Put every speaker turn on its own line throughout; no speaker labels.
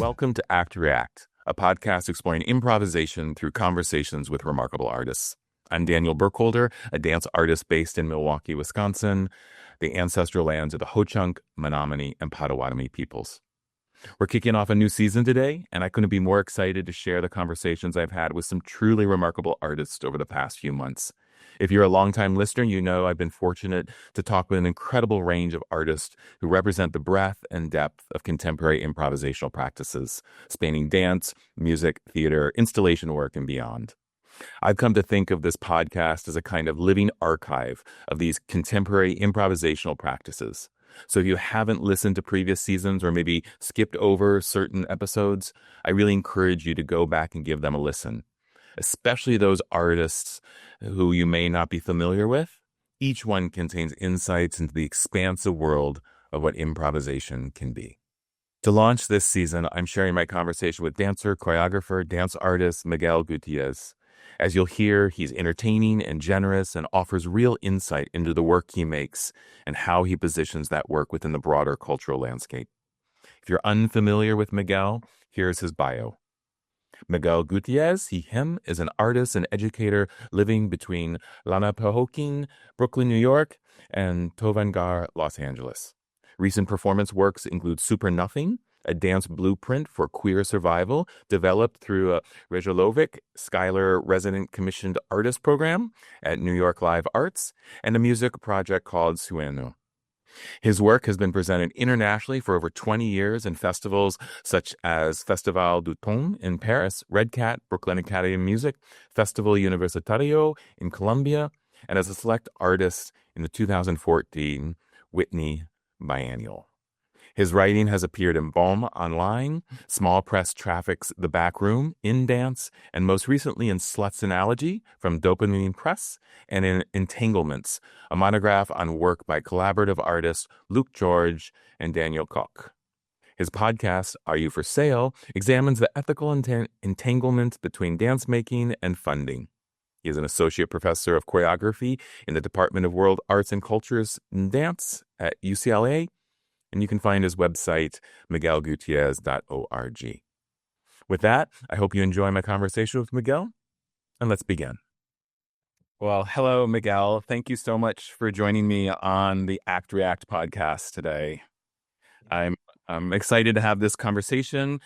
Welcome to Act React, a podcast exploring improvisation through conversations with remarkable artists. I'm Daniel Burkholder, a dance artist based in Milwaukee, Wisconsin, the ancestral lands of the Ho-Chunk, Menominee, and Potawatomi peoples. We're kicking off a new season today, and I couldn't be more excited to share the conversations I've had with some truly remarkable artists over the past few months. If you're a longtime listener, you know I've been fortunate to talk with an incredible range of artists who represent the breadth and depth of contemporary improvisational practices, spanning dance, music, theater, installation work, and beyond. I've come to think of this podcast as a kind of living archive of these contemporary improvisational practices. So if you haven't listened to previous seasons or maybe skipped over certain episodes, I really encourage you to go back and give them a listen, especially those artists who you may not be familiar with. Each one contains insights into the expansive world of what improvisation can be. To launch this season, I'm sharing my conversation with dancer, choreographer, dance artist Miguel Gutierrez. As you'll hear, he's entertaining and generous and offers real insight into the work he makes and how he positions that work within the broader cultural landscape. If you're unfamiliar with Miguel, here's his bio. Miguel Gutierrez, him, is an artist and educator living between Lanapahoking, Brooklyn, New York, and Tovangar, Los Angeles. Recent performance works include Super Nothing, a dance blueprint for queer survival developed through a Rejolovich Schuyler Resident Commissioned Artist Program at New York Live Arts, and a music project called Sueno. His work has been presented internationally for over 20 years in festivals such as Festival du Ton in Paris, Red Cat, Brooklyn Academy of Music, Festival Universitario in Colombia, and as a select artist in the 2014 Whitney Biennial. His writing has appeared in Boom Online, Small Press Traffic's The Back Room, In Dance, and most recently in Slut's Analogy from Dopamine Press, and in Entanglements, a monograph on work by collaborative artists Luke George and Daniel Koch. His podcast, Are You for Sale?, examines the ethical entanglement between dance making and funding. He is an associate professor of choreography in the Department of World Arts and Cultures and Dance at UCLA, and you can find his website, miguelgutierrez.org. With that, I hope you enjoy my conversation with Miguel, and let's begin. Well, hello, Miguel. Thank you so much for joining me on the Act React podcast today. I'm excited to have this conversation.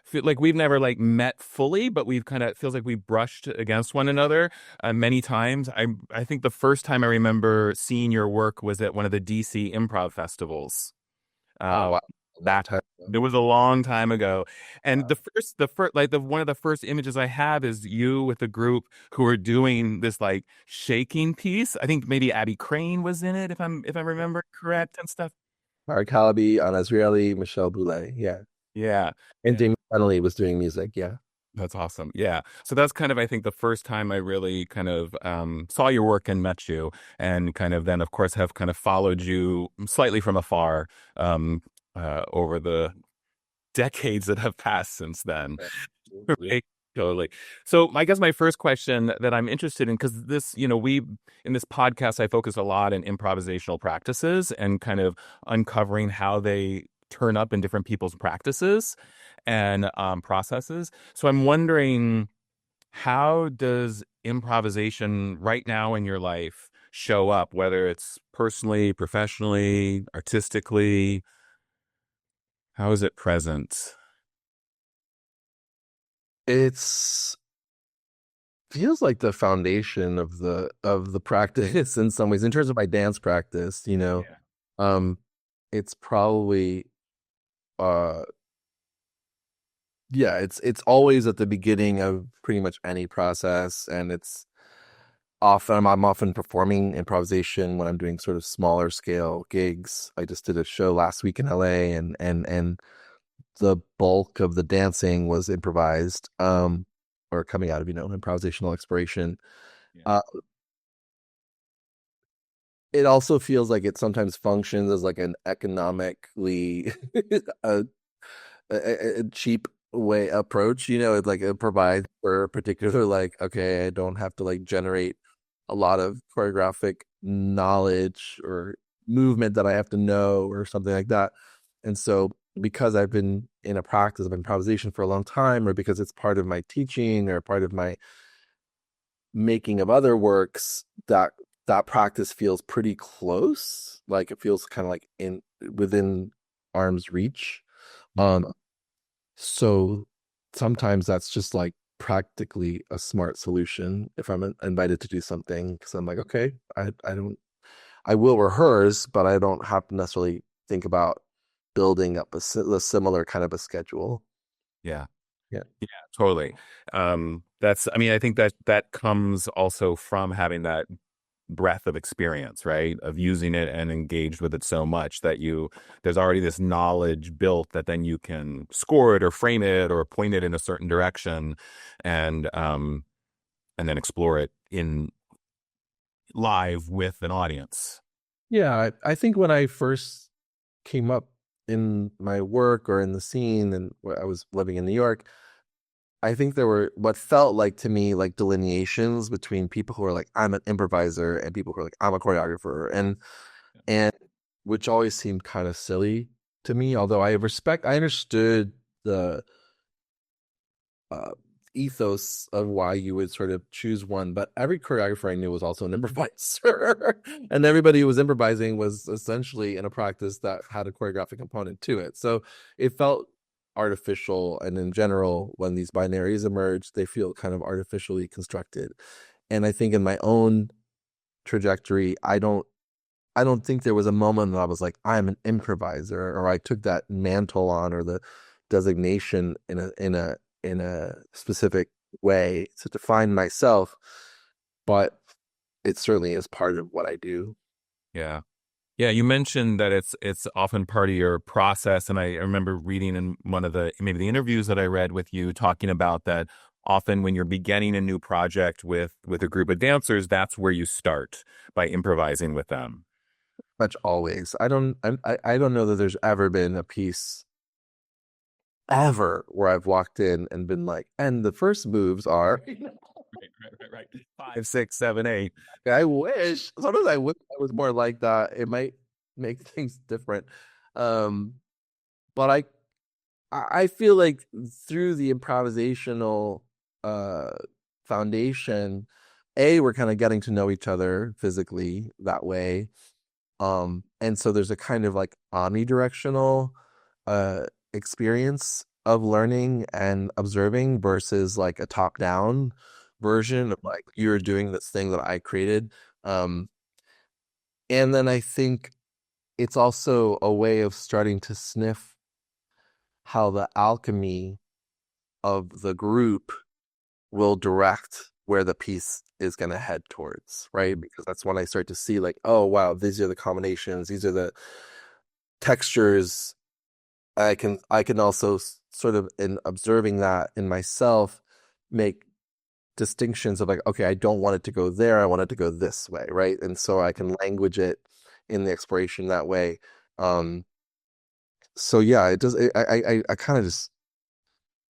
Feel like we've never met fully, but we've feels like we've brushed against one another many times. I think the first time I remember seeing your work was at one of the DC improv festivals.
Wow.
That it was a long time ago, and the first one of the first images I have is you with a group who are doing this shaking piece. I think maybe Abby Crane was in it, if I remember correct, and stuff.
Mark Calabi, Anna Israeli, Michelle Boulay.
Yeah.
And Damien Connolly was doing music. Yeah.
That's awesome. Yeah. So that's I think the first time I really saw your work and met you, and then, of course, have followed you slightly from afar over the decades that have passed since then. Right. Totally. So I guess my first question that I'm interested in, because this, in this podcast, I focus a lot on improvisational practices and uncovering how they turn up in different people's practices and processes. So I'm wondering, how does improvisation right now in your life show up, whether it's personally, professionally, artistically? How is it present?
It's feels like the foundation of the practice in some ways, in terms of my dance practice,
Yeah.
It's probably it's always at the beginning of pretty much any process, and I'm often performing improvisation when I'm doing sort of smaller scale gigs. I just did a show last week in LA, and the bulk of the dancing was improvised, or coming out of improvisational exploration.
Yeah.
It also feels like it sometimes functions as an economically a cheap way approach. It provides for a particular okay, I don't have to generate a lot of choreographic knowledge or movement that I have to know or something like that. And so because I've been in a practice of improvisation for a long time, or because it's part of my teaching or part of my making of other works, that practice feels pretty close. Like it feels kind of like in within arm's reach. Um, so sometimes that's just like practically a smart solution if I'm invited to do something, because I'm like, okay, I don't I will rehearse, but I don't have to necessarily think about building up a similar kind of a schedule.
Yeah.
Yeah.
Yeah, totally. I mean, I think that that comes also from having that breadth of experience, right? Of using it and engaged with it so much that there's already this knowledge built that then you can score it or frame it or point it in a certain direction and um and then explore it in live with an audience.
Yeah, I think when I first came up in my work or in the scene, and I was living in New York, I think there were what felt like to me like delineations between people who are like, I'm an improviser, and people who are like, I'm a choreographer, and which always seemed kind of silly to me. Although I understood the uh, ethos of why you would sort of choose one, but every choreographer I knew was also an improviser, and everybody who was improvising was essentially in a practice that had a choreographic component to it. So it felt artificial, and in general, when these binaries emerge, they feel kind of artificially constructed. And I think in my own trajectory, I don't think there was a moment that I was like, I'm an improviser, or I took that mantle on, or the designation in a specific way to define myself. But it certainly is part of what I do.
Yeah. Yeah, you mentioned that it's often part of your process, and I remember reading in one of the maybe the interviews that I read with you talking about that often when you're beginning a new project with a group of dancers, that's where you start by improvising with them.
Much always. I don't know that there's ever been a piece ever where I've walked in and been like, and the first moves are.
Right. 5, 6, 7, 8.
I wish. Sometimes I wish I was more like that. It might make things different. Um, but I feel like through the improvisational uh foundation, we're kind of getting to know each other physically that way. And so there's a kind of like omnidirectional uh experience of learning and observing versus like a top-down version of like you're doing this thing that I created. Um, and then I think it's also a way of starting to sniff how the alchemy of the group will direct where the piece is going to head towards, right? Because that's when I start to see like, oh wow, these are the combinations, these are the textures. I can also sort of in observing that in myself make distinctions of like, okay, I don't want it to go there, I want it to go this way, right? And so I can language it in the exploration that way. Um, so yeah, it does.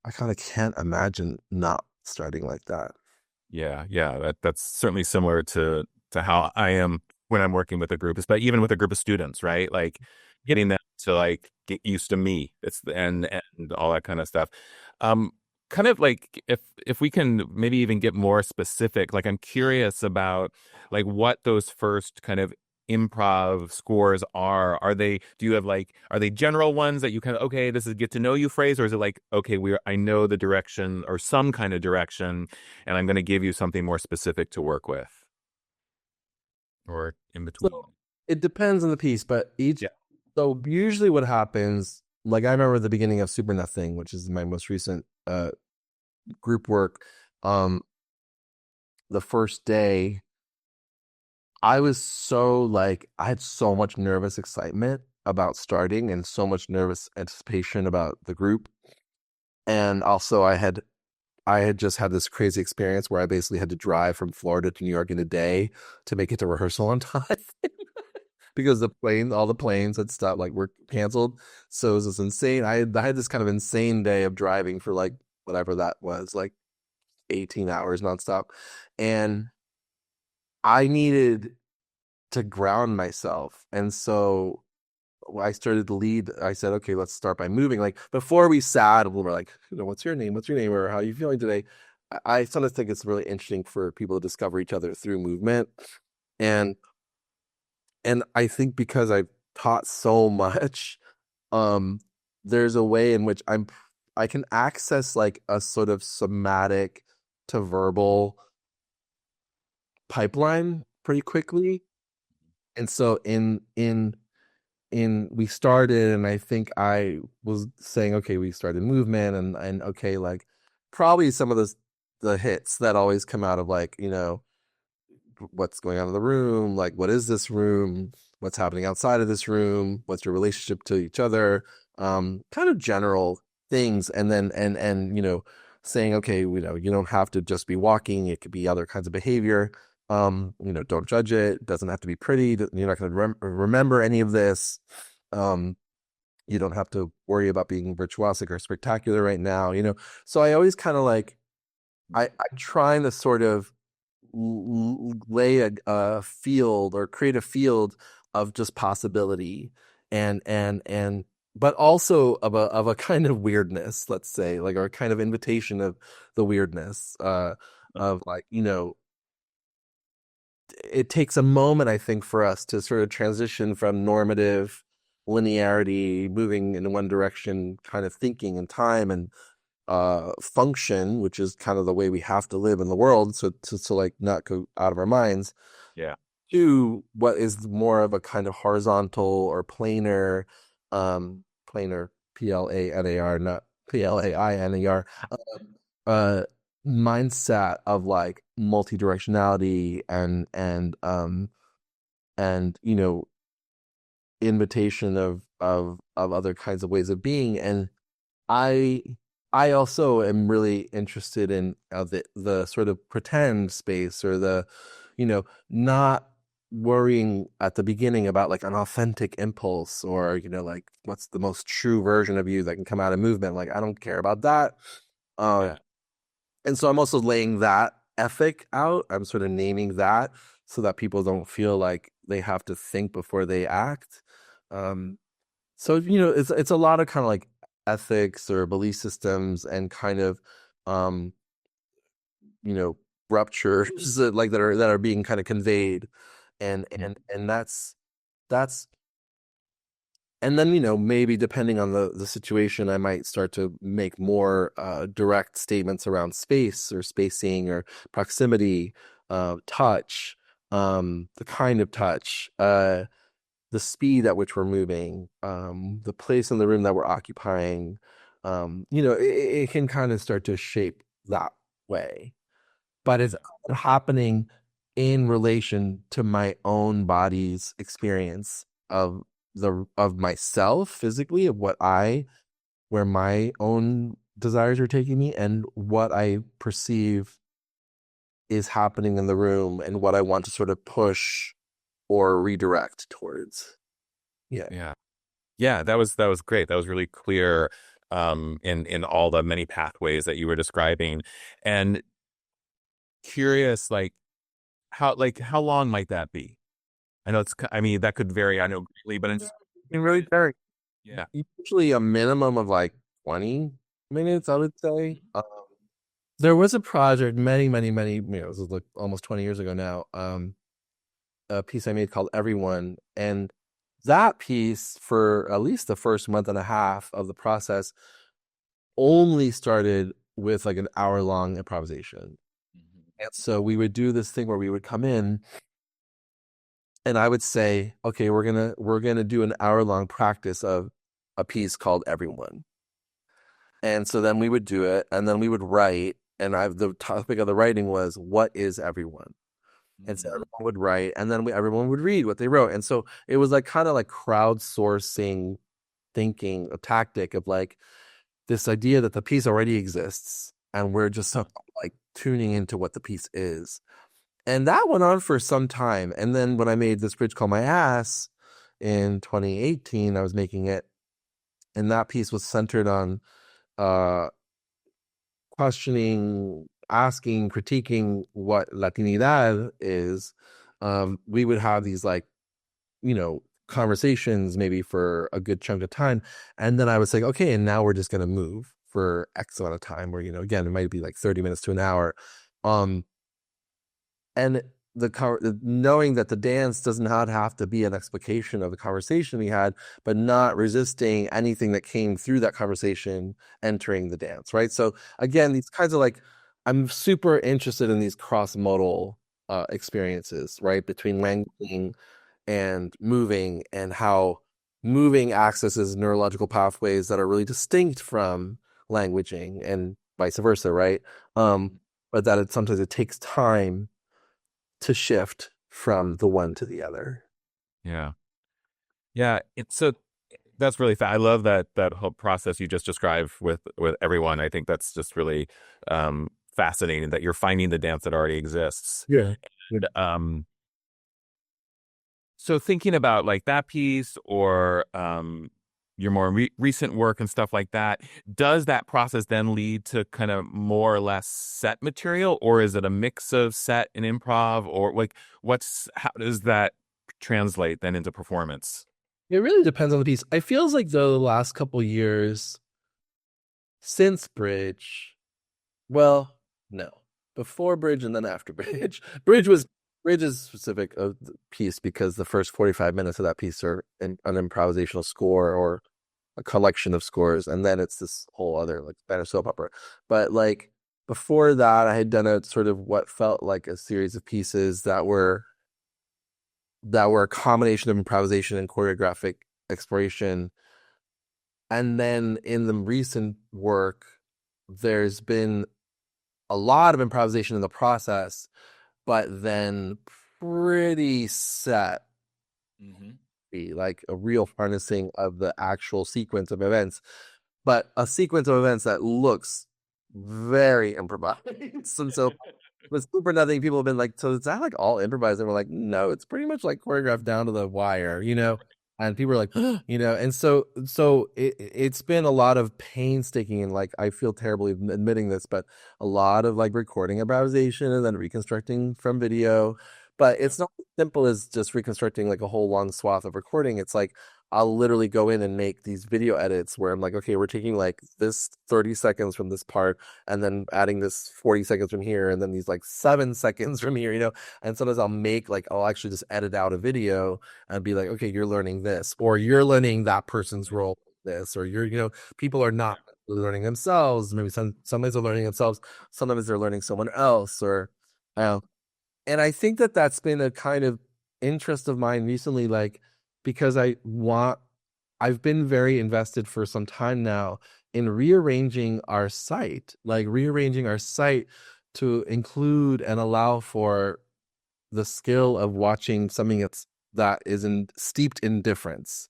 I kind of can't imagine not starting like that.
Yeah, yeah, that's certainly similar to how I am when I'm working with a group, but even with a group of students, right? Like getting them to like get used to me. It's and all that kind of stuff. Um, Kind of like if we can maybe even get more specific, like I'm curious about like what those first kind of improv scores are. Do you have like, are they general ones that you kind of, okay, this is get to know you phrase, or is it like, okay, I know the direction or some kind of direction, and I'm going to give you something more specific to work with or in between?
So it depends on the piece, but each
Yeah.
so usually what happens, like I remember the beginning of Super Nothing, which is my most recent group work. Um, the first day, I was so like I had so much nervous excitement about starting and so much nervous anticipation about the group. And also I had just had this crazy experience where I basically had to drive from Florida to New York in a day to make it to rehearsal on time because all the planes had stopped, like were canceled. So it was this insane. I had this kind of insane day of driving for like whatever that was, like 18 hours nonstop. And I needed to ground myself. And so I started to lead, I said, okay, let's start by moving. Like before we sat, we were like, what's your name? What's your name? Or how are you feeling today? I sometimes think it's really interesting for people to discover each other through movement. And I think because I've taught so much, um, there's a way in which I can access like a sort of somatic to verbal pipeline pretty quickly. And so in we started, and I think I was saying, okay, we started movement, and okay, like probably some of the hits that always come out of like, what's going on in the room, like what is this room, what's happening outside of this room, what's your relationship to each other, kind of general things. And then saying, okay, you don't have to just be walking, it could be other kinds of behavior. Don't judge it doesn't have to be pretty, you're not going to remember any of this. You don't have to worry about being virtuosic or spectacular right now. So I always kind of like, I'm trying to sort of lay a field or create a field of just possibility, and but also of a kind of weirdness, let's say, like, or a kind of invitation of the weirdness, of like, it takes a moment, I think, for us to sort of transition from normative linearity, moving in one direction, kind of thinking in time and function, which is kind of the way we have to live in the world, so to like not go out of our minds,
Yeah.
to what is more of a kind of horizontal or planar, planar, planar, not plainar, uh mindset of like multi-directionality and invitation of other kinds of ways of being. And I I also am really interested in the sort of pretend space, or the, not worrying at the beginning about like an authentic impulse, or like what's the most true version of you that can come out of movement. Like I don't care about that.
Yeah.
And so I'm also laying that ethic out. I'm sort of naming that so that people don't feel like they have to think before they act. Um, so it's a lot of kind of like ethics or belief systems and kind of um you know ruptures that are being kind of conveyed, and that's and then maybe depending on the situation, I might start to make more direct statements around space or spacing or proximity, touch, the kind of touch, the speed at which we're moving, the place in the room that we're occupying. It can kind of start to shape that way, but it's happening in relation to my own body's experience of myself physically, of where my own desires are taking me, and what I perceive is happening in the room, and what I want to sort of push or redirect towards. Yeah.
Yeah. Yeah, that was great. That was really clear in all the many pathways that you were describing. And curious, how long might that be? I know I mean, that could vary, I know greatly, but it's
It really very
yeah.
usually a minimum of like 20 minutes, I would say. There was a project many, many, many, this was like almost 20 years ago now, a piece I made called Everyone. And that piece, for at least the first month and a half of the process, only started with like an hour-long improvisation. And so we would do this thing where we would come in, and I would say, okay, we're gonna do an hour-long practice of a piece called Everyone. And so then we would do it, and then we would write. And the topic of the writing was, what is everyone? And so everyone would write, and then everyone would read what they wrote. And so it was like kind of like crowdsourcing thinking, a tactic of like this idea that the piece already exists, and we're just like tuning into what the piece is. And that went on for some time. And then when I made this bridge called My Ass in 2018, I was making it, and that piece was centered on uh questioning, asking, critiquing what Latinidad is. We would have these like, conversations maybe for a good chunk of time. And then I was like, okay, and now we're just going to move for X amount of time where, again, it might be like 30 minutes to an hour. And knowing that the dance does not have to be an explication of the conversation we had, but not resisting anything that came through that conversation entering the dance, right? So again, these kinds of I'm super interested in these cross-modal experiences, right? Between languaging and moving, and how moving accesses neurological pathways that are really distinct from languaging and vice versa, right? But that sometimes it takes time to shift from the one to the other.
Yeah. Yeah. So that's really I love that whole process you just described with everyone. I think that's just really fascinating that you're finding the dance that already exists.
Yeah.
And, so thinking about like that piece or your more recent work and stuff like that, does that process then lead to kind of more or less set material, or is it a mix of set and improv, or like how does that translate then into performance?
It really depends on the piece. It feels like though the last couple years since Bridge, well, no, before Bridge and then after Bridge. Bridge is specific of the piece because the first 45 minutes of that piece are an improvisational score or a collection of scores, and then it's this whole other Spanish soap opera. But before that, I had done a sort of what felt like a series of pieces that were a combination of improvisation and choreographic exploration. And then in the recent work, there's been a lot of improvisation in the process, but then pretty set, like a real harnessing of the actual sequence of events, but a sequence of events that looks very improvised. And so with Super Nothing, people have been like, so is that all improvised? And we're like, no, it's pretty much choreographed down to the wire, and people are like, and so it's been a lot of painstaking, and I feel terribly admitting this, but a lot of recording improvisation and then reconstructing from video. But it's not as simple as just reconstructing a whole long swath of recording. It's I'll literally go in and make these video edits where I'm like, okay, we're taking this 30 seconds from this part and then adding this 40 seconds from here and then these 7 seconds from here, and sometimes I'll actually just edit out a video and be like, okay, you're learning this, or you're learning that person's role this, or people are not learning themselves. Maybe sometimes they're learning themselves, sometimes they're learning someone else, or and I think that that's been a kind of interest of mine recently, because I've been very invested for some time now in rearranging our site to include and allow for the skill of watching something that isn't steeped in difference.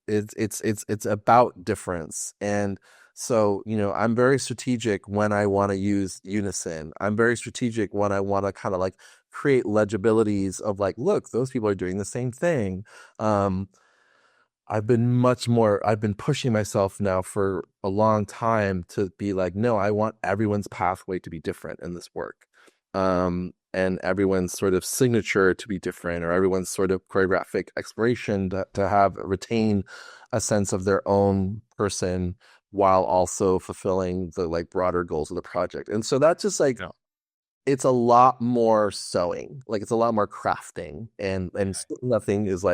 It's about difference. And so, I'm very strategic when I want to use unison. I'm very strategic when I want to kind of create legibilities of look, those people are doing the same thing. I've been pushing myself now for a long time to be no, I want everyone's pathway to be different in this work. And everyone's sort of signature to be different, or everyone's sort of choreographic exploration to retain a sense of their own person while also fulfilling the broader goals of the project. And so that's just it's a lot more sewing, it's a lot more crafting, and nothing is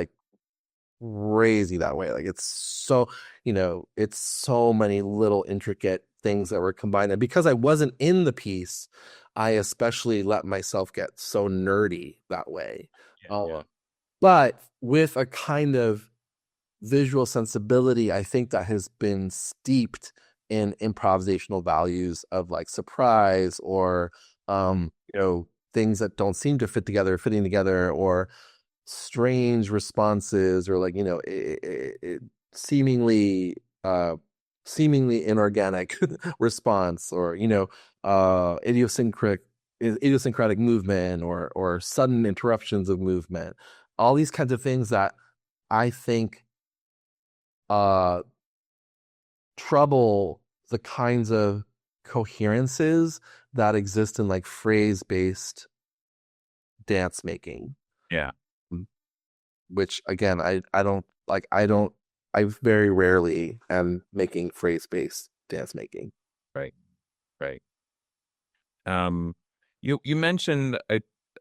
crazy that way. It's so, it's so many little intricate things that were combined. And because I wasn't in the piece, I especially let myself get so nerdy that way. But with a kind of visual sensibility, I think that has been steeped in improvisational values of surprise, or things that don't seem to fitting together, or strange responses, or seemingly inorganic response, or idiosyncratic movement, or sudden interruptions of movement. All these kinds of things that I think trouble the kinds of coherences that exist in phrase-based dance making.
Yeah.
which again, I very rarely am making phrase-based dance making.
Right. Right. Um, you mentioned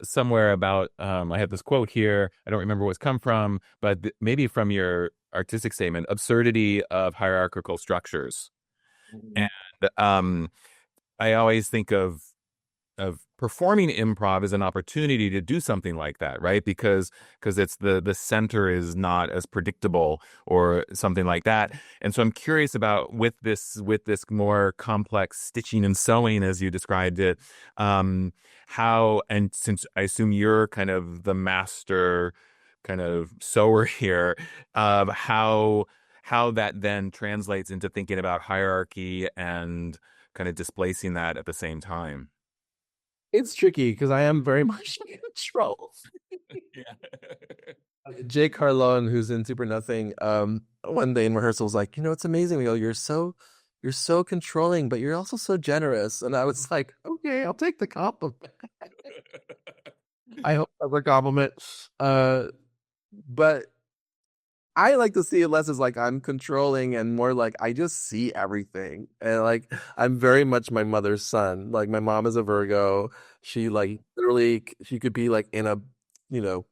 somewhere about I have this quote here. I don't remember where it's come from, but maybe from your artistic statement, absurdity of hierarchical structures. And I always think of performing improv as an opportunity to do something like that, right? Because it's the center is not as predictable or something like that. And so I'm curious about with this more complex stitching and sewing as you described it, how, and since I assume you're kind of the master kind of sewer here, how that then translates into thinking about hierarchy and kind of displacing that at the same time.
It's tricky because I am very much in control.
Yeah.
Jake Harlon, who's in Super Nothing, one day in rehearsal was like, it's amazing, Miguel. You're so controlling, but you're also so generous. And I was like, okay, I'll take the compliment. I hope that's a compliment. But I like to see it less as like I'm controlling and more like I just see everything. And like I'm very much my mother's son. Like my mom is a Virgo. She like literally she could be like in a, you know,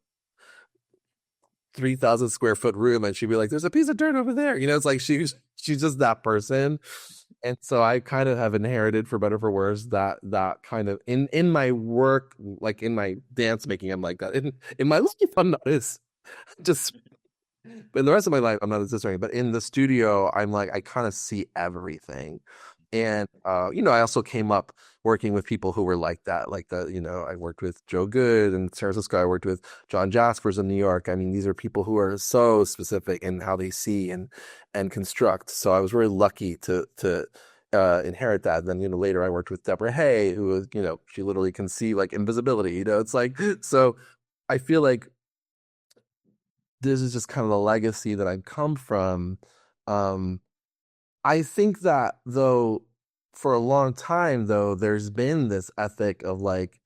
3,000 square foot room and she'd be like, there's a piece of dirt over there. It's like she's just that person. And so I kind of have inherited, for better or for worse, that kind of in my work, like in my dance making, I'm like that. In my life, I'm not as just, but in the rest of my life, I'm not as discerning. But in the studio, I'm like, I kind of see everything. And I also came up working with people who were like that. I worked with Joe Good in San Francisco. I worked with John Jaspers in New York. I mean, these are people who are so specific in how they see and construct. So I was very lucky to inherit that. Then, later I worked with Deborah Hay, who was, she literally can see like invisibility. It's like, so I feel like this is just kind of the legacy that I've come from. Um, I think that though, for a long time though, there's been this ethic of like,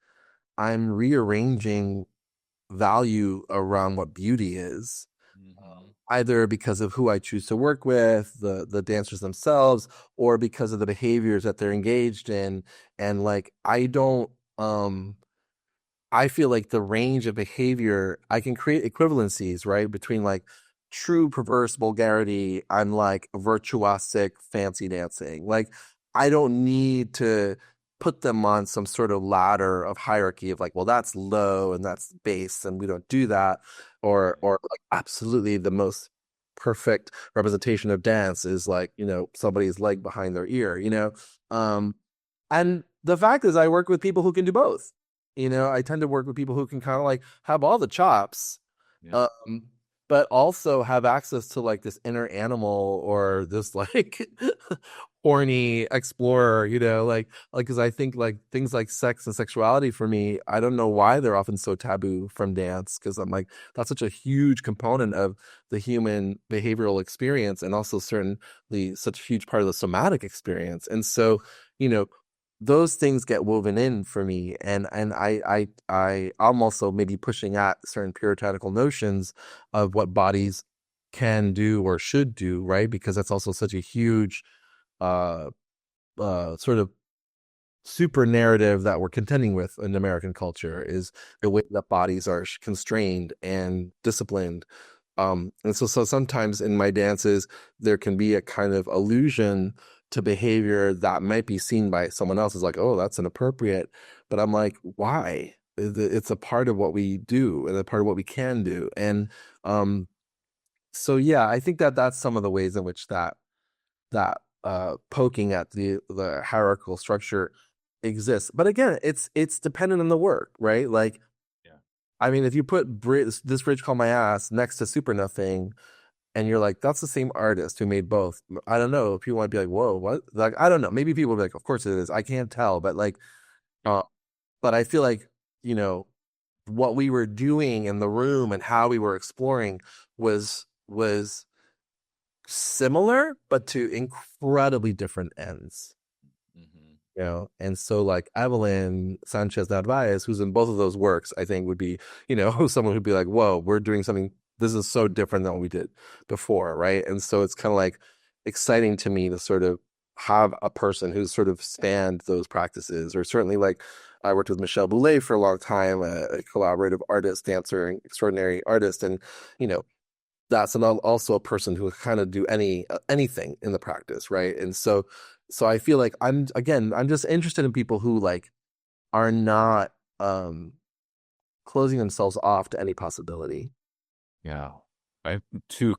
I'm rearranging value around what beauty is,
Mhm.
either because of who I choose to work with, the dancers themselves, or because of the behaviors that they're engaged in. And like, I feel like the range of behavior, I can create equivalencies, right? Between like true perverse vulgarity and like virtuosic fancy dancing. Like, I don't need to put them on some sort of ladder of hierarchy of like, well, that's low and that's base, and we don't do that. Or like absolutely the most perfect representation of dance is like, somebody's leg behind their ear. Um, and the fact is, I work with people who can do both. I tend to work with people who can kind of like have all the chops,
Yeah.
um, but also have access to like this inner animal or this like horny explorer, because I think like things like sex and sexuality for me, I don't know why they're often so taboo from dance, because I'm like, that's such a huge component of the human behavioral experience and also certainly such a huge part of the somatic experience. And so, you know, those things get woven in for me, and I'm also maybe pushing at certain puritanical notions of what bodies can do or should do, right? Because that's also such a huge uh sort of super narrative that we're contending with in American culture, is the way that bodies are constrained and disciplined. And so sometimes in my dances, there can be a kind of allusion to behavior that might be seen by someone else as like, oh, that's inappropriate. But I'm like, why? It's a part of what we do and a part of what we can do. And so, yeah, I think that that's some of the ways in which that poking at the hierarchical structure exists. But again, it's dependent on the work, right? Like,
Yeah.
I mean, if you put this bridge called my ass next to Super Nothing, and you're like, that's the same artist who made both. I don't know. People might be like, whoa, what? Like, I don't know. Maybe people will be like, of course it is. I can't tell, but like, uh, but I feel like, you know, what we were doing in the room and how we were exploring was similar, but to incredibly different ends.
Mhm.
And so like Evelyn Sanchez Narvaez, who's in both of those works, I think would be, someone who'd be like, whoa, we're doing something this is so different than what we did before, right? And so it's kind of like exciting to me to sort of have a person who's sort of spanned those practices, or certainly like I worked with Michelle Boulay for a long time, a collaborative artist, dancer, and extraordinary artist, and you know that's also a person who kind of do anything in the practice, right? And so I feel like I'm just interested in people who like are not closing themselves off to any possibility.
Yeah. I have two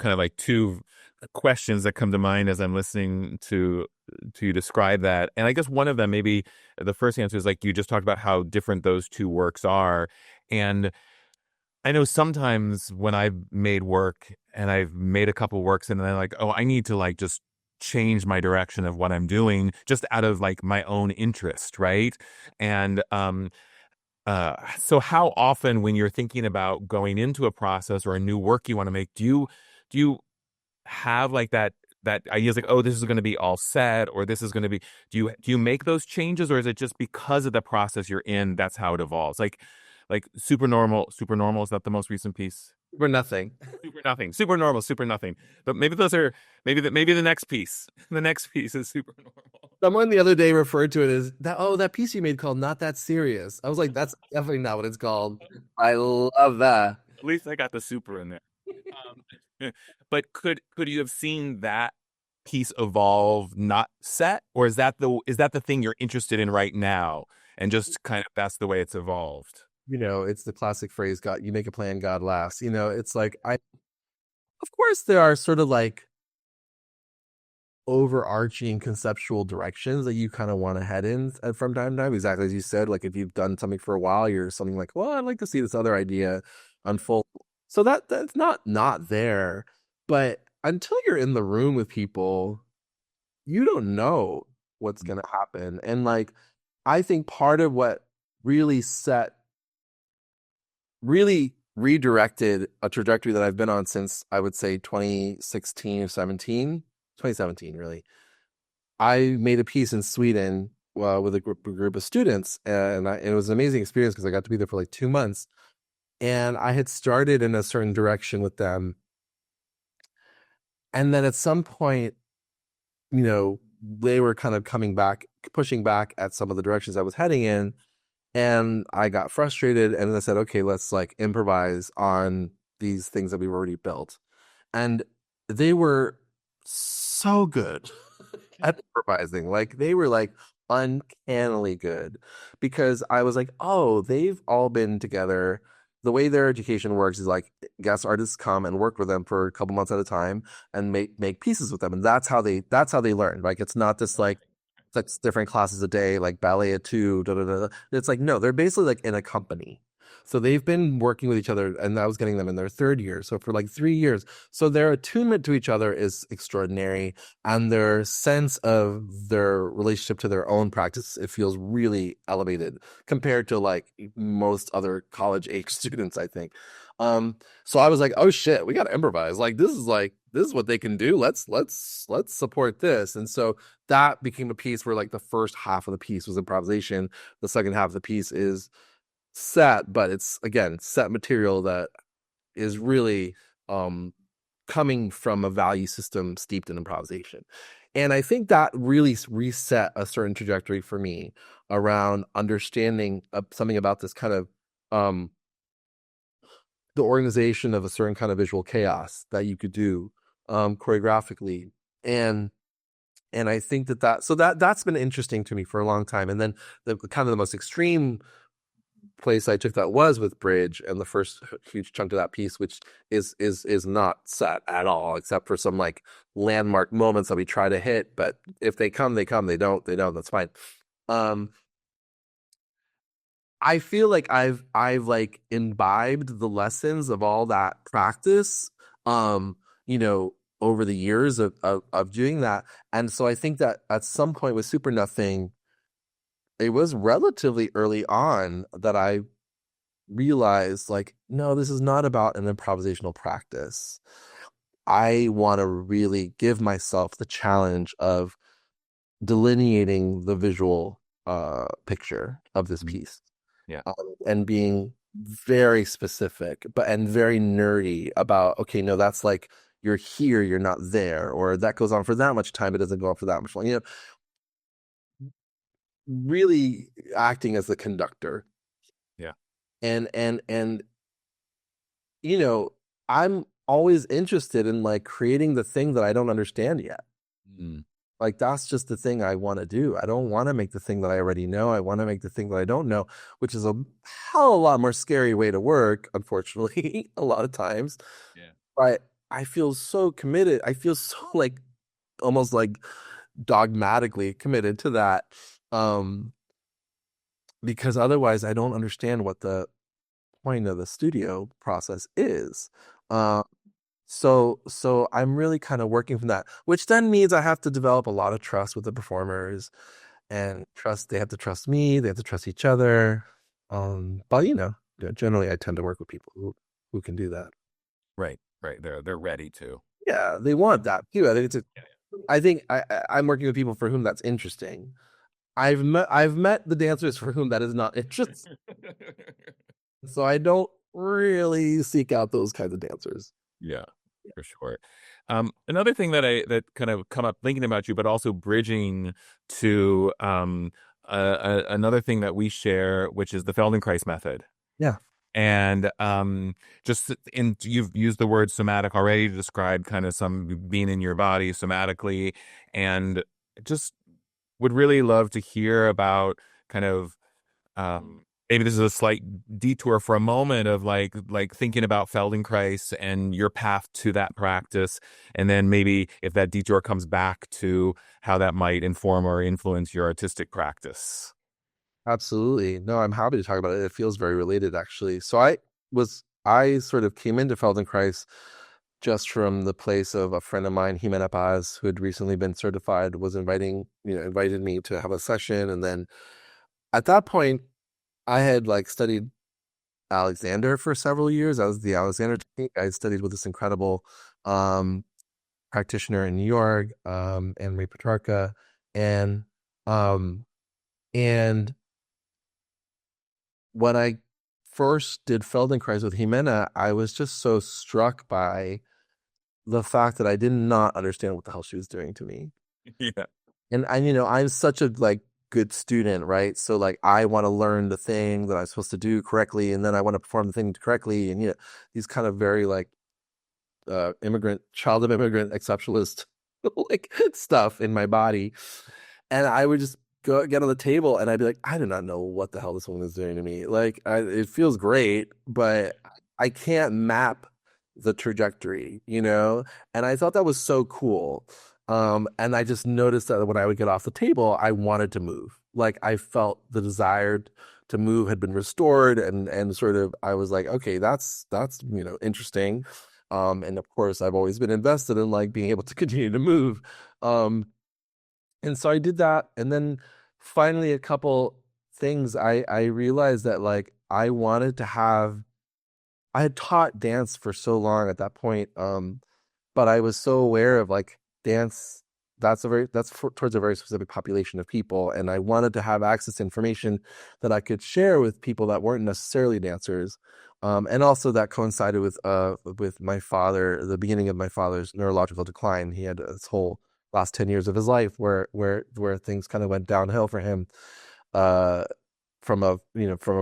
questions that come to mind as I'm listening to you describe that. And I guess one of them, maybe the first answer is like you just talked about how different those two works are. And I know sometimes when I've made work and I've made a couple works and then I'm like, oh, I need to like just change my direction of what I'm doing just out of like my own interest, right? And so how often when you're thinking about going into a process or a new work you want to make, do you have like that idea is like, oh, this is going to be all set, or this is going to be, do you make those changes, or is it just because of the process you're in, that's how it evolves? Like super normal, is that the most recent piece?
For nothing.
Super nothing, super normal, super nothing. But maybe maybe the next piece, the next piece is super normal.
Someone the other day referred to it as that piece you made called Not That Serious. I was like, that's definitely not what it's called. I love that.
At least I got the super in there. But could you have seen that piece evolve not set, or is that the thing you're interested in right now, and just kind of that's the way it's evolved?
It's the classic phrase, God, you make a plan, God laughs. It's like of course there are sort of like overarching conceptual directions that you kind of want to head in from time to time. Exactly as you said, like if you've done something for a while, you're something like, well, I'd like to see this other idea unfold. So that's not there. But until you're in the room with people, you don't know what's going to happen. And like, I think part of what really redirected a trajectory that I've been on since I would say 2016 or 2017, really. I made a piece in Sweden with a group of students, and it was an amazing experience because I got to be there for like 2 months. And I had started in a certain direction with them. And then at some point, they were kind of pushing back at some of the directions I was heading in. And I got frustrated, and I said, okay, let's like improvise on these things that we've already built. And they were so good at improvising. Like they were like uncannily good, because I was like, oh, they've all been together. The way their education works is like guest artists come and work with them for a couple months at a time and make pieces with them. And that's how they learn. Like it's not this like different classes a day, like ballet at 2, da, da, da. It's like, no, they're basically like in a company. So they've been working with each other, and I was getting them in their third year. So for like 3 years. So their attunement to each other is extraordinary. And their sense of their relationship to their own practice, it feels really elevated compared to like most other college age students, I think. So I was like, oh shit, we got to improvise. Like this is what they can do. Let's support this. And so that became a piece where like the first half of the piece was improvisation. The second half of the piece is set, but it's again set material that is really coming from a value system steeped in improvisation. And I think that really reset a certain trajectory for me around understanding something about this kind of the organization of a certain kind of visual chaos that you could do choreographically. And I think that's been interesting to me for a long time. And then the kind of the most extreme place I took that was with Bridge, and the first huge chunk of that piece, which is not set at all, except for some like landmark moments that we try to hit. But if they come, they come. They don't. That's fine. I feel like I've like imbibed the lessons of all that practice, over the years of doing that. And so I think that at some point with Super Nothing, it was relatively early on that I realized like, no, this is not about an improvisational practice. I want to really give myself the challenge of delineating the visual picture of this piece.
Yeah.
And being very specific, but and very nerdy about, okay, no, that's like you're here, you're not there, or that goes on for that much time, it doesn't go on for that much long. Really acting as the conductor.
Yeah.
And you know, I'm always interested in like creating the thing that I don't understand yet.
Mm.
Like that's just the thing I want to do. I don't want to make the thing that I already know. I want to make the thing that I don't know, which is a hell of a lot more scary way to work, unfortunately, a lot of times.
Yeah.
But I feel so committed. I feel so like almost like dogmatically committed to that. Um, because otherwise I don't understand what the point of the studio process is. Uh, so I'm really kind of working from that, which then means I have to develop a lot of trust with the performers and trust. They have to trust me. They have to trust each other. But generally I tend to work with people who can do that.
Right. Right. They're ready to.
Yeah, they want that too. I think
Yeah.
I think I'm working with people for whom that's interesting. I've met the dancers for whom that is not interesting. So I don't really seek out those kinds of dancers.
Yeah, for sure. Another thing that kind of come up thinking about you, but also bridging to another thing that we share, which is the Feldenkrais method.
Yeah,
And just in you've used the word somatic already to describe kind of some being in your body somatically, and just would really love to hear about kind of maybe this is a slight detour for a moment of like thinking about Feldenkrais and your path to that practice, and then maybe if that detour comes back to how that might inform or influence your artistic practice.
absolutely. No, I'm happy to talk about it. It feels very related, actually. So I sort of came into Feldenkrais just from the place of a friend of mine, Jimena Paz, who had recently been certified, was invited me to have a session. And then at that point, I had like studied Alexander for several years. I was the Alexander technique. I had studied with this incredible um, practitioner in New York, Anne Marie Petrarca, and um, and when I first did Feldenkrais with Jimena, I was just so struck by the fact that I did not understand what the hell she was doing to me.
Yeah.
And I'm such a like good student, right? So like I want to learn the thing that I'm supposed to do correctly, and then I want to perform the thing correctly, and these kind of very like child of immigrant exceptionalist like stuff in my body. And I would just go get on the table and I'd be like, I do not know what the hell this woman is doing to me. Like, it feels great, but I can't map the trajectory. And I thought that was so cool. And I just noticed that when I would get off the table, I wanted to move. Like, I felt the desire to move had been restored, and sort of I was like, okay, that's interesting. And of course, I've always been invested in like being able to continue to move. Um, and so I did that, and then finally a couple things I realized that like I had taught dance for so long at that point, but I was so aware of like dance. Towards a very specific population of people, and I wanted to have access to information that I could share with people that weren't necessarily dancers, and also that coincided with my father, the beginning of my father's neurological decline. He had this whole last 10 years of his life where things kind of went downhill for him, uh, from a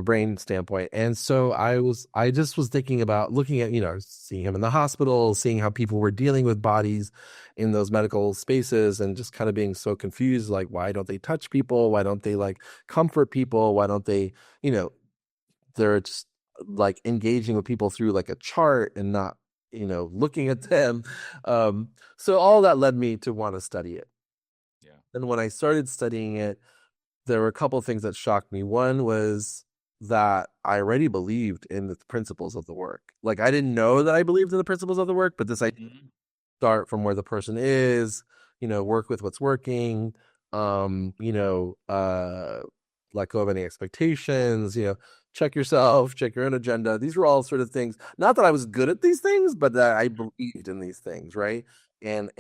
brain standpoint. And so I just was thinking about looking at, seeing him in the hospital, seeing how people were dealing with bodies in those medical spaces, and just kind of being so confused, like, why don't they touch people? Why don't they like comfort people? Why don't they, they're just like engaging with people through like a chart and not, looking at them. So all that led me to want to study it.
Yeah.
And when I started studying it, there were a couple of things that shocked me. One was that I already believed in the principles of the work. Like, I didn't know that I believed in the principles of the work, but this idea, start from where the person is, work with what's working, um, you know, uh, let go of any expectations, check yourself, check your own agenda. These were all sort of things. Not that I was good at these things, but that I believed in these things, right? and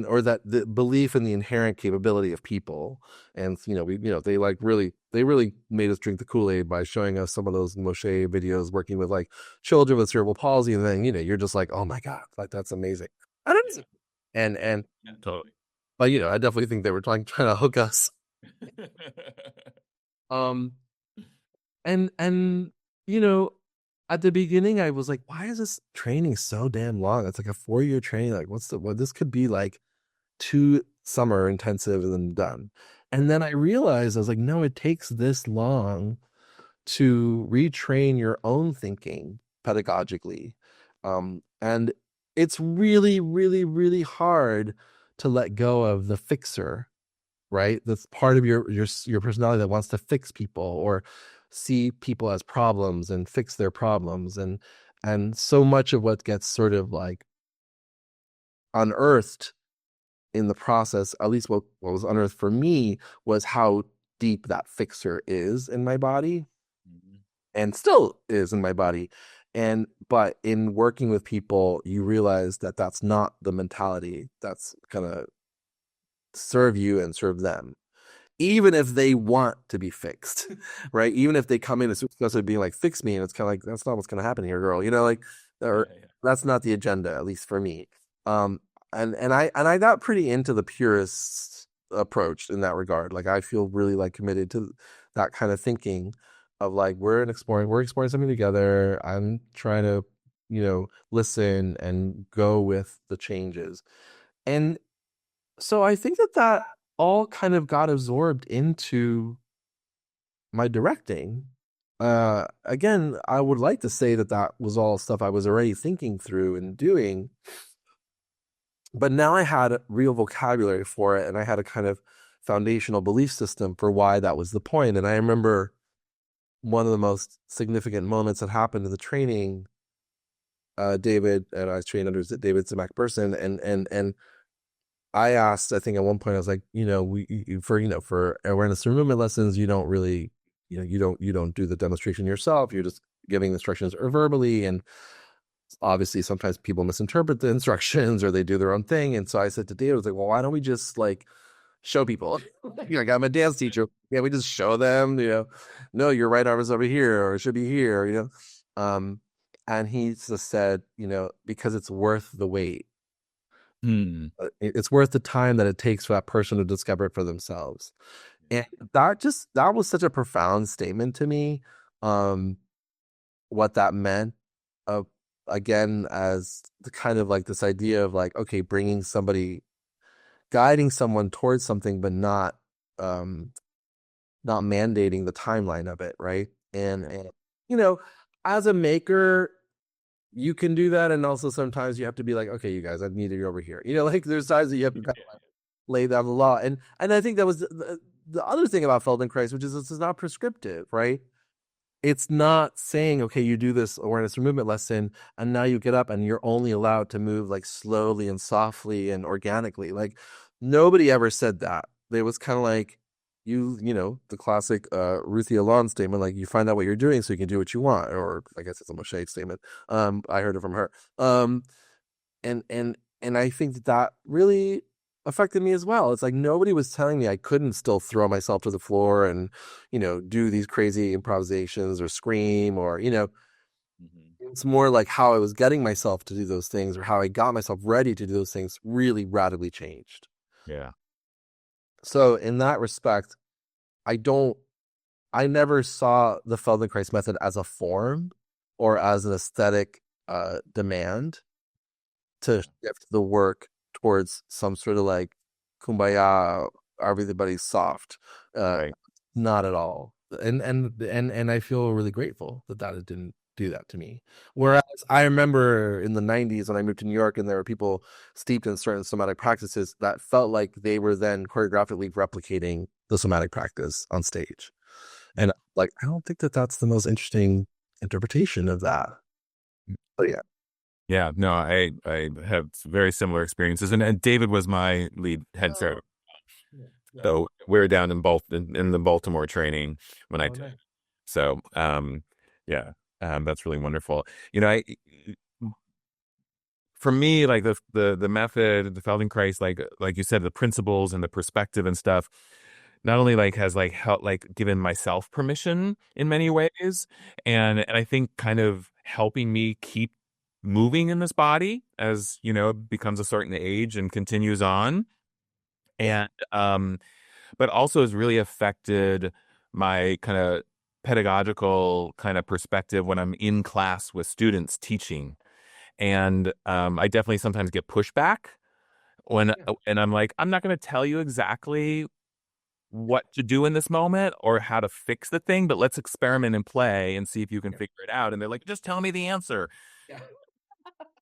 or that the belief in the inherent capability of people. And they really made us drink the Kool-Aid by showing us some of those Moshe videos working with like children with cerebral palsy, and then you're just like, oh my god, like that's amazing. I don't and
Yeah, totally.
but I definitely think they were trying to hook us. um and at the beginning I was like, why is this training so damn long? It's like a 4-year training. Like this could be like 2 summer intensive and then done. And then I realized, I was like, no, it takes this long to retrain your own thinking pedagogically. And it's really, really, really hard to let go of the fixer, right? That's part of your personality that wants to fix people or see people as problems and fix their problems. And so much of what gets sort of like unearthed in the process, at least what was unearthed for me, was how deep that fixer is in my body and still is in my body. But in working with people, you realize that that's not the mentality that's gonna serve you and serve them, even if they want to be fixed, right? Even if they come in as being like, fix me, and it's kind of like, that's not what's going to happen here, girl. Or that's not the agenda, at least for me. And I got pretty into the purist approach in that regard. Like I feel really like committed to that kind of thinking of like, we're exploring something together. I'm trying to, listen and go with the changes. And so I think that all kind of got absorbed into my directing. Again, I would like to say that was all stuff I was already thinking through and doing, but now I had a real vocabulary for it, and I had a kind of foundational belief system for why that was the point. And I remember one of the most significant moments that happened in the training. David, and I was trained under David Zimak Burson, and I asked, I think at one point I was like, for awareness and movement lessons, you don't really, you don't do the demonstration yourself. You're just giving instructions verbally. And obviously sometimes people misinterpret the instructions or they do their own thing. And so I said to David, I was like, well, why don't we just like show people? I'm a dance teacher. Yeah, we just show them, no, your right arm is over here, or it should be here, and he just said, because it's worth the wait. It's worth the time that it takes for that person to discover it for themselves. And that was such a profound statement to me. What that meant, again, as the kind of like this idea of like, okay, guiding someone towards something, but not mandating the timeline of it, right? And as a maker, you can do that, and also sometimes you have to be like, okay, you guys, I need you over here. Like there's times that you have to kind of like lay down the law, and I think that was the other thing about Feldenkrais, which is this is not prescriptive, right? It's not saying, okay, you do this awareness and movement lesson, and now you get up and you're only allowed to move like slowly and softly and organically. Like nobody ever said that. It was kind of like the classic Ruthie Alon statement, like you find out what you're doing so you can do what you want, or I guess it's a Moshe statement. I heard it from her. And I think that really affected me as well. It's like nobody was telling me I couldn't still throw myself to the floor and, do these crazy improvisations or scream or, it's more like how I was getting myself to do those things or how I got myself ready to do those things really radically changed.
Yeah.
So in that respect, I never saw the Feldenkrais method as a form or as an aesthetic demand to shift the work towards some sort of like kumbaya, everybody's soft.
Right.
Not at all. And I feel really grateful that it didn't do that to me. Whereas I remember in the 90s when I moved to New York and there were people steeped in certain somatic practices that felt like they were then choreographically replicating the somatic practice on stage. And like, I don't think that that's the most interesting interpretation of that. But yeah.
Yeah, no, I have very similar experiences, and David was my lead head server. So we were down in the Baltimore training when I did. So, yeah, that's really wonderful. for me, like the method, the Feldenkrais, like you said, the principles and the perspective and stuff, not only like has like helped like given myself permission in many ways, and I think kind of helping me keep moving in this body as you know it becomes a certain age and continues on, and but also has really affected my kind of pedagogical kind of perspective when I'm in class with students teaching. And I definitely sometimes get pushback when, and I'm like, I'm not going to tell you exactly what to do in this moment or how to fix the thing, but let's experiment and play and see if you can figure it out. And they're like, just tell me the answer.
Yeah.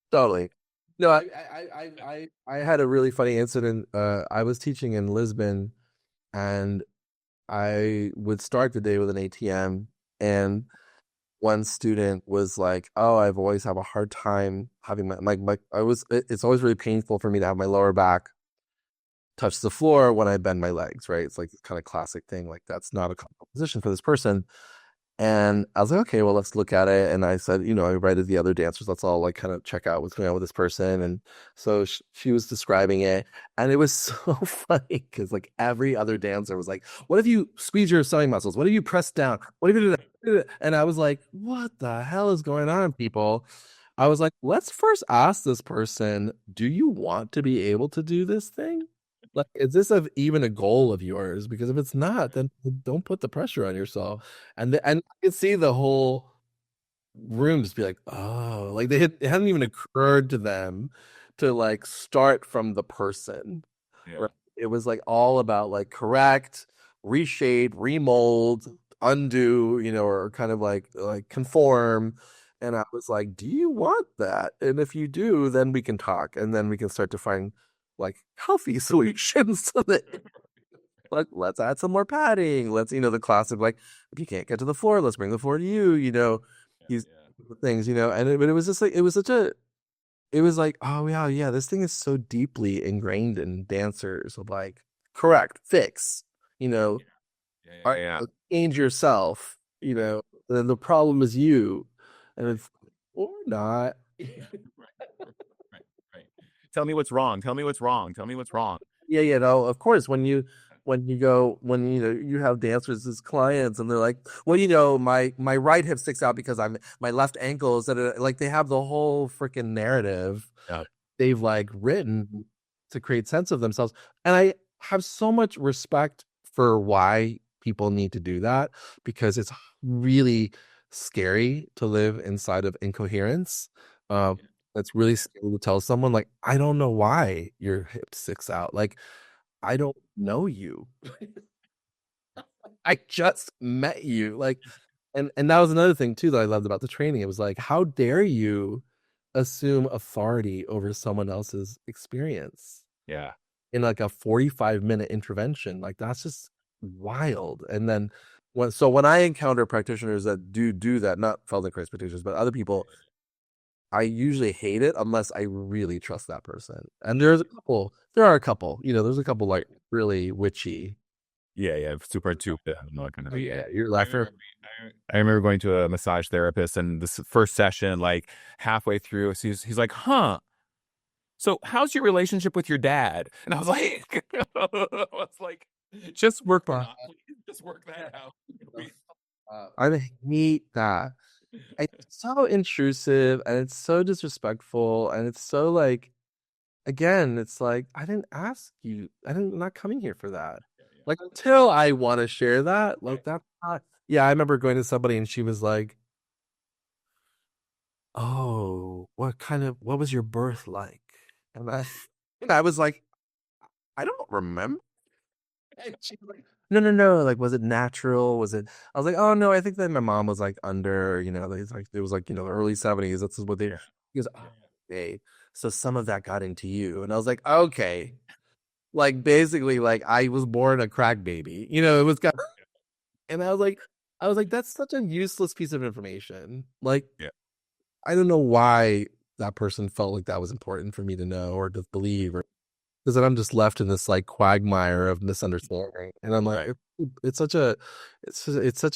Totally. No, I had a really funny incident. I was teaching in Lisbon, and I would start the day with an ATM, and one student was like, "Oh, I've always have a hard time having it's always really painful for me to have my lower back touch the floor when I bend my legs, right? It's like this kind of classic thing, like that's not a comfortable position for this person." And I was like, okay, well, let's look at it. And I said, I invited the other dancers. Let's all like kind of check out what's going on with this person. And so she was describing it. And it was so funny because like every other dancer was like, what if you squeeze your stomach muscles? What if you press down? What if you do that? And I was like, what the hell is going on, people? I was like, let's first ask this person, do you want to be able to do this thing? Like, is this even a goal of yours? Because if it's not, then don't put the pressure on yourself. And I could see the whole room just be like, oh, like it hadn't even occurred to them to like start from the person.
Yeah.
Right? It was like all about like correct, reshape, remold, undo, or kind of like conform. And I was like, do you want that? And if you do, then we can talk, and then we can start to find like healthy solutions so that like let's add some more padding. Let's, the classic like if you can't get to the floor, let's bring the floor to you, these things, but it was just like it was like, oh yeah, this thing is so deeply ingrained in dancers of like correct, fix, change yourself, then the problem is you. And it's or not.
Tell me what's wrong. Tell me what's wrong. Tell me what's wrong.
Yeah, no, of course, when you you have dancers as clients and they're like, well, my right hip sticks out because my left ankle is like they have the whole freaking narrative they've like written to create sense of themselves. And I have so much respect for why people need to do that, because it's really scary to live inside of incoherence. It's really scary to tell someone like, I don't know why your hip sticks out. Like, I don't know you. I just met you. Like, and that was another thing too that I loved about the training. It was like, how dare you assume authority over someone else's experience?
Yeah.
In like a 45-minute intervention. Like, that's just wild. And then when I encounter practitioners that do that, not Feldenkrais practitioners, but other people, I usually hate it unless I really trust that person. And there are a couple, there's a couple like really witchy.
Yeah, super too. Kind of.
Yeah, you're laughing.
I remember going to a massage therapist, and this first session, like halfway through, he's like, "Huh? So how's your relationship with your dad?" And I was like, just work that out. Just work that out.
I hate that. It's so intrusive and it's so disrespectful and it's so like, again, it's like, I didn't ask you. I'm not coming here for that. Like, until I want to share that, like that's not. Yeah, I remember going to somebody and she was like, "Oh, what was your birth like?" And I was like, "I don't remember." And she was like, no, like, was it natural? Was it? I was like, oh no, I think that my mom was like under, it was like, the early 70s. That's what they. He goes, oh, okay, so some of that got into you, and I was like, okay, like basically, like I was born a crack baby, it was got, and I was like, that's such a useless piece of information. Like, I don't know why that person felt like that was important for me to know or to believe, or because then I'm just left in this like quagmire of misunderstanding, and I'm like, it's such an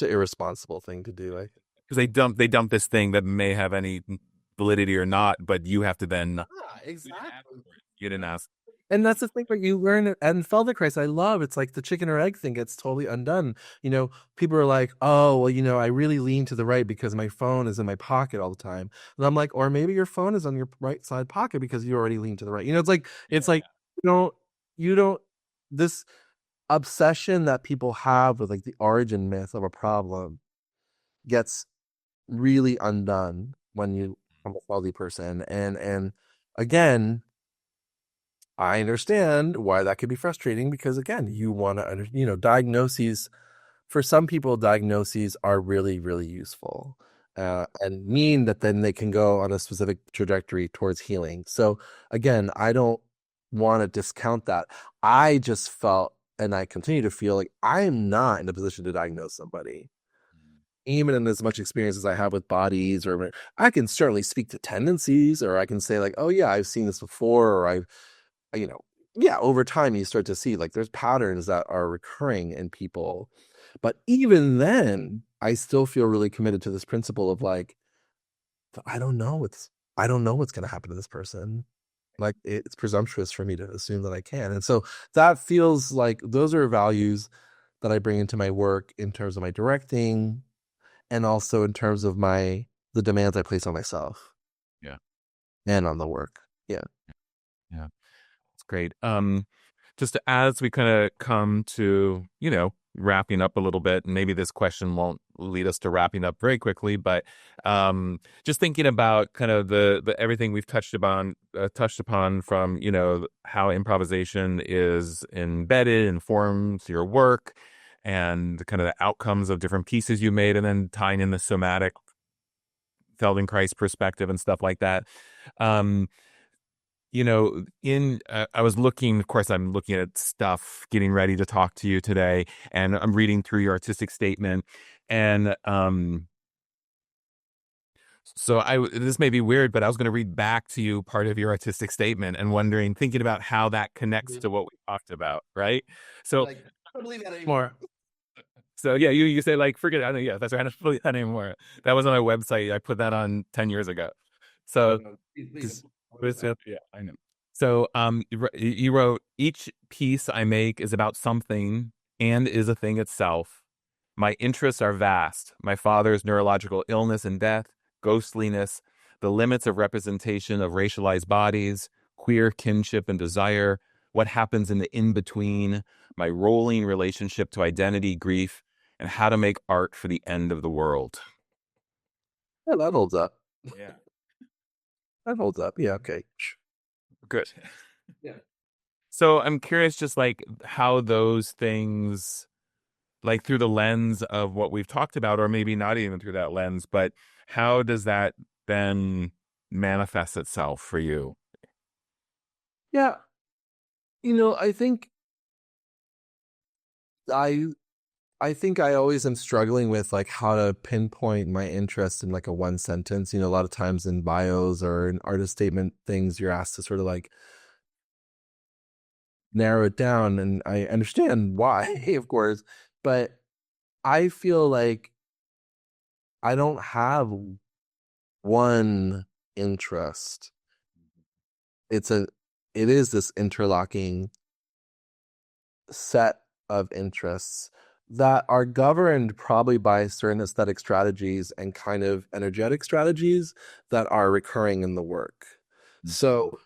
irresponsible thing to do.
Because they dump this thing that may have any validity or not, but you have to then
Yeah, exactly.
you didn't ask.
And that's the thing, but you learn it. And Feldenkrais, I love. It's like the chicken or egg thing gets totally undone. People are like, oh, well, I really lean to the right because my phone is in my pocket all the time. And I'm like, or maybe your phone is on your right side pocket because you already lean to the right. It's like you don't this obsession that people have with like the origin myth of a problem gets really undone when you become a wealthy person. And again, I understand why that could be frustrating because again, you want to, diagnoses. For some people, diagnoses are really, really useful and mean that then they can go on a specific trajectory towards healing. So again, I don't want to discount that. I just felt, and I continue to feel like I am not in a position to diagnose somebody. Even in as much experience as I have with bodies, or I can certainly speak to tendencies, or I can say like, oh yeah, I've seen this before, or you know, yeah, over time you start to see like there's patterns that are recurring in people. But even then, I still feel really committed to this principle of like, I don't know what's going to happen to this person. Like it's presumptuous for me to assume that I can. And so that feels like those are values that I bring into my work in terms of my directing and also in terms of the demands I place on myself
Yeah.
and on the work. Yeah.
Yeah. It's great. Just as we kind of come to, wrapping up a little bit, and maybe this question won't lead us to wrapping up very quickly, but just thinking about kind of the everything we've touched upon from, how improvisation is embedded, informs your work and kind of the outcomes of different pieces you made, and then tying in the somatic Feldenkrais perspective and stuff like that. Um, I was looking, of course, I'm looking at stuff, getting ready to talk to you today, and I'm reading through your artistic statement. And so this may be weird, but I was going to read back to you part of your artistic statement and thinking about how that connects to what we talked about, right? So,
Like, I don't believe that anymore.
so yeah, you say like, forget it. I know, yeah, that's right. I don't believe that anymore. That was on my website. I put that on 10 years ago. So,
Please.
yeah, I know. So, you wrote, each piece I make is about something and is a thing itself. My interests are vast. My father's neurological illness and death, ghostliness, the limits of representation of racialized bodies, queer kinship and desire, what happens in the in-between, my rolling relationship to identity, grief, and how to make art for the end of the world.
Yeah, that holds up.
Yeah.
That holds up. Yeah, okay.
Good.
Yeah.
So I'm curious just like how those things, like through the lens of what we've talked about, or maybe not even through that lens, but how does that then manifest itself for you?
Yeah. I think I I think I always am struggling with like how to pinpoint my interest in like a one sentence. A lot of times in bios or in artist statement things, you're asked to sort of like narrow it down, and I understand why, of course, but I feel like I don't have one interest. It is this interlocking set of interests that are governed probably by certain aesthetic strategies and kind of energetic strategies that are recurring in the work. So,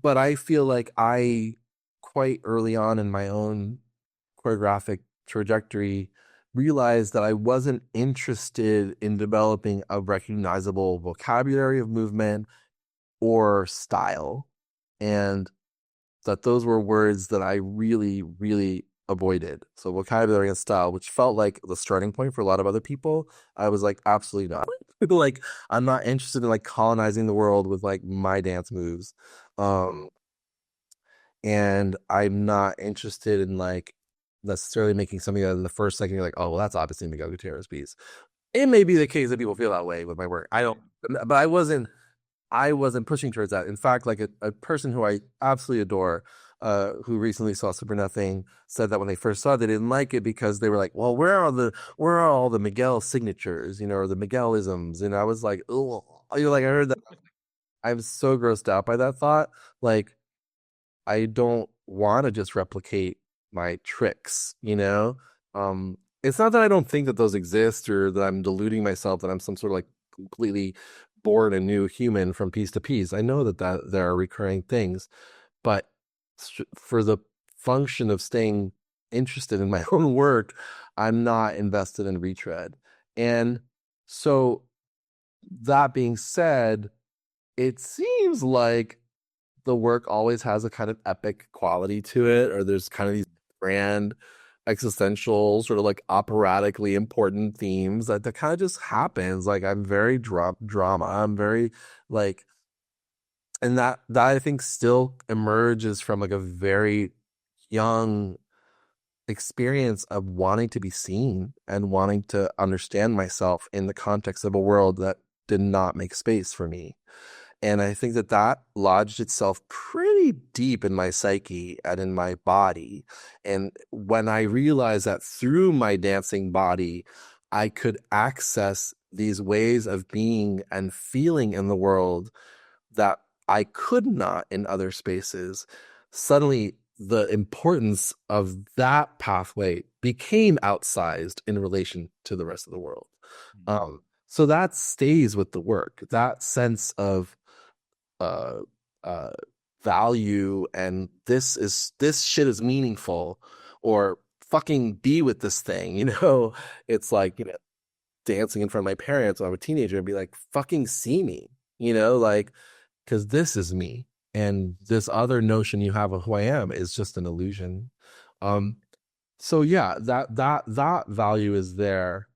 but I feel like I quite early on in my own choreographic trajectory realized that I wasn't interested in developing a recognizable vocabulary of movement or style. And that those were words that I really, really avoided. So vocabulary and style, which felt like the starting point for a lot of other people, I was like, absolutely not. Like, I'm not interested in like colonizing the world with like my dance moves. And I'm not interested in like necessarily making something that in the first second you're like, oh, well, that's obviously Miguel Gutierrez piece. It may be the case that people feel that way with my work. I don't, but I wasn't pushing towards that. In fact, like a person who I absolutely adore, who recently saw Super Nothing, said that when they first saw it, they didn't like it because they were like, well, where are all the Miguel signatures, or the Miguelisms? And I was like, oh, I heard that. I'm so grossed out by that thought. Like, I don't want to just replicate my tricks. It's not that I don't think that those exist or that I'm deluding myself that I'm some sort of like completely born a new human from piece to piece. I know that there are recurring things, but for the function of staying interested in my own work, I'm not invested in retread. And so that being said, it seems like the work always has a kind of epic quality to it, or there's kind of these grand existential sort of like operatically important themes that kind of just happens. Like I'm very drama. I'm very like, and that I think still emerges from like a very young experience of wanting to be seen and wanting to understand myself in the context of a world that did not make space for me. And I think that lodged itself pretty deep in my psyche and in my body. And when I realized that through my dancing body, I could access these ways of being and feeling in the world that I could not in other spaces, suddenly the importance of that pathway became outsized in relation to the rest of the world. So that stays with the work, that sense of value, and this shit is meaningful, or fucking be with this thing. It's like, dancing in front of my parents when I'm a teenager and be like, fucking see me, like, because this is me, and this other notion you have of who I am is just an illusion. So yeah, that value is there.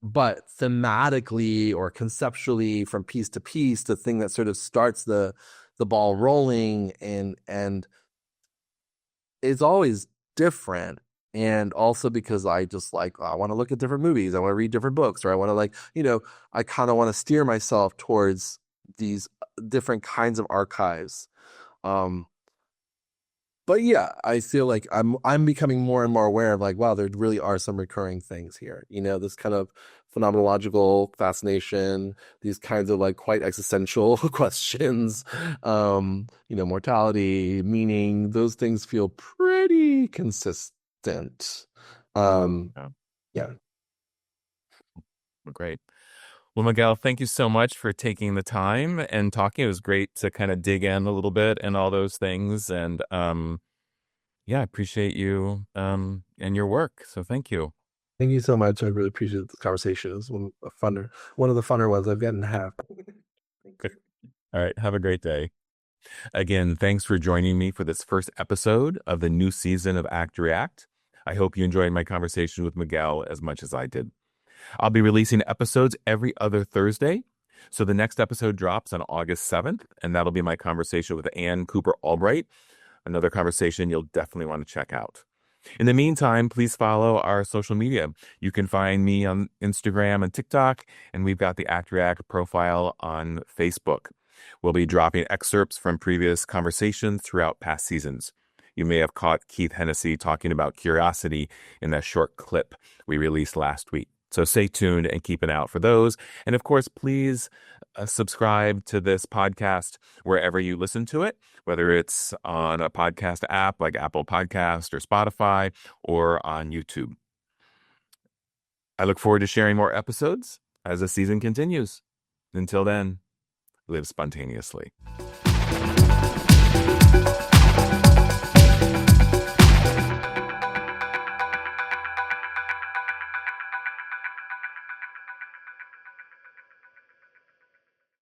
But thematically or conceptually, from piece to piece, the thing that sort of starts the ball rolling and is always different. And also because I just like, I want to look at different movies, I want to read different books, or I want to I kind of want to steer myself towards these different kinds of archives. But yeah, I feel like I'm becoming more and more aware of like, wow, there really are some recurring things here. This kind of phenomenological fascination, these kinds of like quite existential questions, mortality, meaning, those things feel pretty consistent. Yeah.
Great. Well, Miguel, thank you so much for taking the time and talking. It was great to kind of dig in a little bit and all those things. And yeah, I appreciate you and your work. So thank you.
Thank you so much. I really appreciate this conversation. It was one of the funner ones I've gotten to have.
All right. Have a great day. Again, thanks for joining me for this first episode of the new season of Act React. I hope you enjoyed my conversation with Miguel as much as I did. I'll be releasing episodes every other Thursday. So the next episode drops on August 7th, and that'll be my conversation with Ann Cooper Albright, another conversation you'll definitely want to check out. In the meantime, please follow our social media. You can find me on Instagram and TikTok, and we've got the Act React profile on Facebook. We'll be dropping excerpts from previous conversations throughout past seasons. You may have caught Keith Hennessy talking about curiosity in that short clip we released last week. So stay tuned and keep an eye out for those. And of course, please subscribe to this podcast wherever you listen to it, whether it's on a podcast app like Apple Podcast or Spotify, or on YouTube. I look forward to sharing more episodes as the season continues. Until then, live spontaneously.